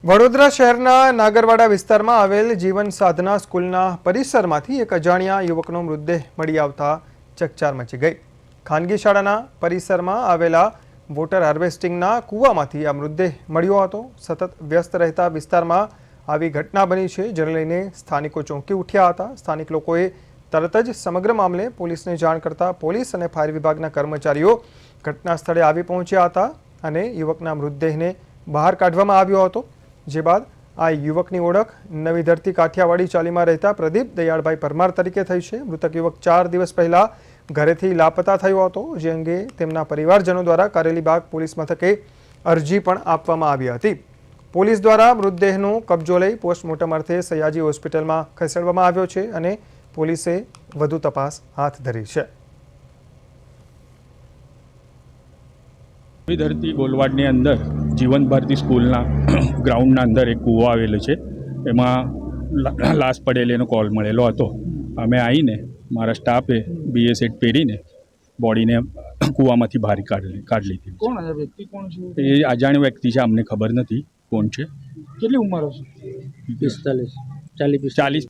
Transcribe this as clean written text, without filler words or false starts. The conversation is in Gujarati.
વડોદરા શહેરના નાગરવાડા વિસ્તારમાં આવેલ જીવન સાધના સ્કૂલના પરિસરમાંથી એક અજાણ્યા યુવકનો મૃતદેહ મળી આવતા ચકચાર મચી ગઈ। ખાનગી શાળાના પરિસરમાં આવેલા વોટર હાર્વેસ્ટિંગના કૂવામાંથી આ મૃતદેહ મળ્યો હતો। સતત વ્યસ્ત રહેતા વિસ્તારમાં આવી ઘટના બની છે, જેને લઈને સ્થાનિકો ચોંકી ઉઠ્યા હતા। સ્થાનિક લોકોએ તરત જ સમગ્ર મામલે પોલીસને જાણ કરતા પોલીસ અને ફાયર વિભાગના કર્મચારીઓ ઘટના સ્થળે આવી પહોંચ્યા હતા અને યુવકના મૃતદેહને બહાર કાઢવામાં આવ્યો હતો। જે બાદ આ યુવકની ઓળખ નવી ધરતી કાઠિયાવાડી ચાલીમાં રહેતા પ્રદીપ દયાળભાઈ પરમાર તરીકે થઈ છે। મૃતક યુવક 4 દિવસ પહેલા ઘરેથી લાપતા થયો હતો, જે અંગે તેમના પરિવારજનો દ્વારા કારેલીબાગ પોલીસ મથકે અરજી પણ આપવામાં આવી હતી। પોલીસ દ્વારા મૃતદેહનો કબજો લઈ પોસ્ટમોર્ટમ અર્થે સયાજી હોસ્પિટલમાં ખસેડવામાં આવ્યો છે અને પોલીસે વધુ તપાસ હાથ ધરી છે। ધરતી ગોલવાડની અંદર જીવન ભારતી સ્કૂલના ગ્રાઉન્ડના અંદર એક કૂવો આવેલો છે। એમાં લાશ પડેલી એનો કોલ મળેલો હતો। અમે આવીને મારા સ્ટાફે BA સેટ પહેરીને બોડીને કૂવામાંથી બહાર કાઢી લીધી। કોણ આ વ્યક્તિ કોણ છે? એ અજાણ્યો વ્યક્તિ છે, અમને ખબર નથી કોણ છે। કેટલી ઉંમર હશે? 40